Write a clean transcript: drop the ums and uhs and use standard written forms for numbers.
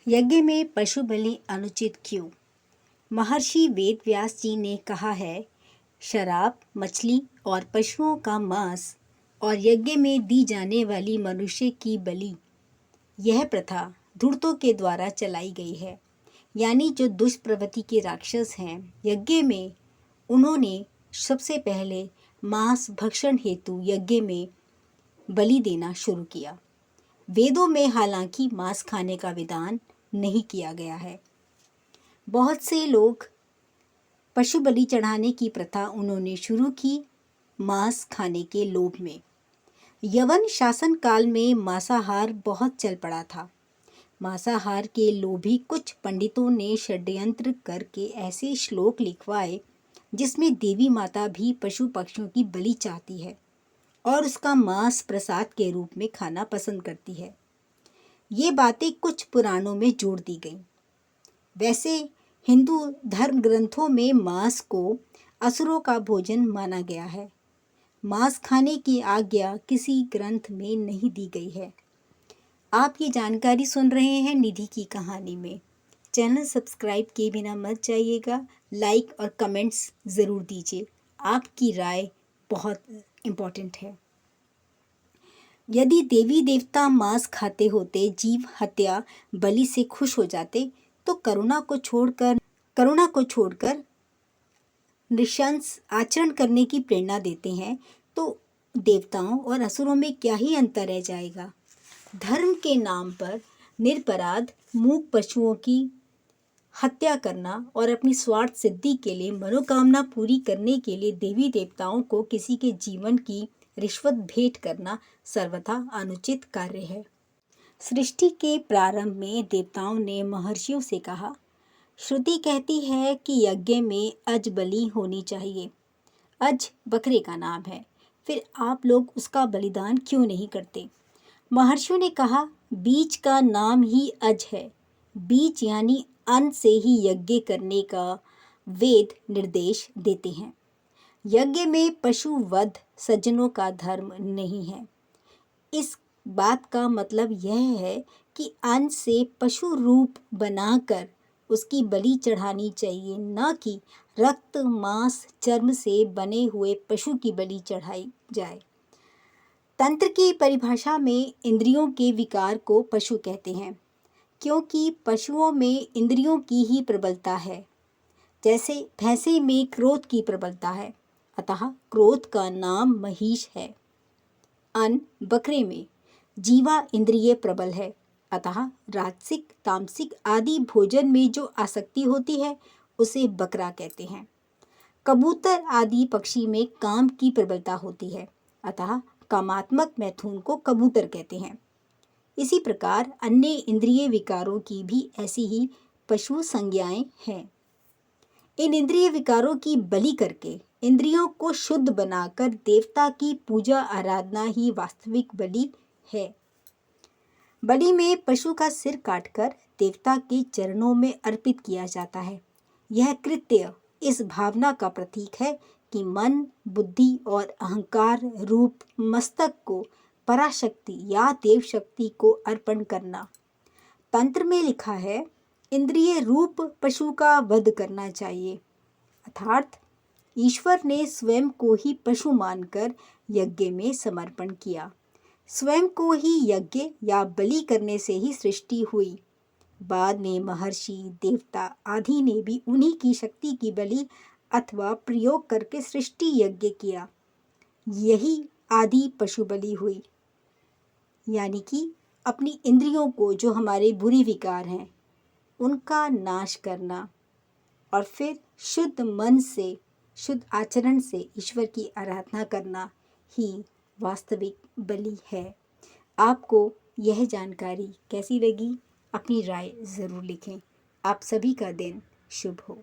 यज्ञ में पशु बलि अनुचित क्यों? महर्षि वेदव्यास जी ने कहा है, शराब, मछली और पशुओं का मांस और यज्ञ में दी जाने वाली मनुष्य की बलि, यह प्रथा धूर्तों के द्वारा चलाई गई है। यानी जो दुष्प्रवृत्ति के राक्षस हैं, यज्ञ में उन्होंने सबसे पहले मांस भक्षण हेतु यज्ञ में बलि देना शुरू किया। वेदों में हालांकि मांस खाने का विधान नहीं किया गया है। बहुत से लोग पशु बलि चढ़ाने की प्रथा उन्होंने शुरू की मांस खाने के लोभ में। यवन शासन काल में मांसाहार बहुत चल पड़ा था। मांसाहार के लोभी कुछ पंडितों ने षड्यंत्र करके ऐसे श्लोक लिखवाए जिसमें देवी माता भी पशु पक्षियों की बलि चाहती है और उसका मांस प्रसाद के रूप में खाना पसंद करती है। ये बातें कुछ पुराणों में जोड़ दी गई। वैसे हिंदू धर्म ग्रंथों में मांस को असुरों का भोजन माना गया है। मांस खाने की आज्ञा किसी ग्रंथ में नहीं दी गई है। आप ये जानकारी सुन रहे हैं निधि की कहानी में। चैनल सब्सक्राइब किए बिना मत जाइएगा। लाइक और कमेंट्स ज़रूर दीजिए। आपकी राय बहुत इम्पोर्टेंट है। यदि देवी देवता मांस खाते होते, जीव हत्या बलि से खुश हो जाते, तो करुणा को छोड़कर नृशंस आचरण करने की प्रेरणा देते हैं, तो देवताओं और असुरों में क्या ही अंतर रह जाएगा। धर्म के नाम पर निरपराध मूक पशुओं की हत्या करना और अपनी स्वार्थ सिद्धि के लिए मनोकामना पूरी करने के लिए देवी देवताओं को किसी के जीवन की रिश्वत भेंट करना सर्वथा अनुचित कार्य है। सृष्टि के प्रारंभ में देवताओं ने महर्षियों से कहा, श्रुति कहती है कि यज्ञ में अज बलि होनी चाहिए। अज बकरे का नाम है, फिर आप लोग उसका बलिदान क्यों नहीं करते? महर्षियों ने कहा, बीज का नाम ही अज है। बीज यानी अन्न से ही यज्ञ करने का वेद निर्देश देते हैं। यज्ञ में पशु वध सज्जनों का धर्म नहीं है। इस बात का मतलब यह है कि अन्न से पशु रूप बनाकर उसकी बलि चढ़ानी चाहिए, न कि रक्त मांस चर्म से बने हुए पशु की बलि चढ़ाई जाए। तंत्र की परिभाषा में इंद्रियों के विकार को पशु कहते हैं, क्योंकि पशुओं में इंद्रियों की ही प्रबलता है। जैसे भैंसे में क्रोध की प्रबलता है, अतः क्रोध का नाम महिष है। अन्न बकरे में जीवा इंद्रिय प्रबल है, अतः राजसिक तामसिक आदि भोजन में जो आसक्ति होती है उसे बकरा कहते हैं। कबूतर आदि पक्षी में काम की प्रबलता होती है, अतः कामात्मक मैथुन को कबूतर कहते हैं। इसी प्रकार अन्य इंद्रिय विकारों की भी ऐसी ही पशु संज्ञाएं हैं। इन इंद्रिय विकारों की बलि करके इंद्रियों को शुद्ध बनाकर देवता की पूजा आराधना ही वास्तविक बलि है। बलि में पशु का सिर काटकर देवता के चरणों में अर्पित किया जाता है। यह कृत्य इस भावना का प्रतीक है कि मन, बुद्धि और अहंकार रूप मस्तक को पराशक्ति या देव शक्ति को अर्पण करना। तंत्र में लिखा है, इंद्रिय रूप पशु का वध करना चाहिए। अर्थात ईश्वर ने स्वयं को ही पशु मानकर यज्ञ में समर्पण किया। स्वयं को ही यज्ञ या बलि करने से ही सृष्टि हुई। बाद में महर्षि, देवता आदि ने भी उन्हीं की शक्ति की बलि अथवा प्रयोग करके सृष्टि यज्ञ किया। यही आदि पशु बलि हुई। यानी कि अपनी इंद्रियों को, जो हमारे बुरी विकार हैं, उनका नाश करना और फिर शुद्ध मन से, शुद्ध आचरण से ईश्वर की आराधना करना ही वास्तविक बलि है। आपको यह जानकारी कैसी लगी? अपनी राय ज़रूर लिखें। आप सभी का दिन शुभ हो।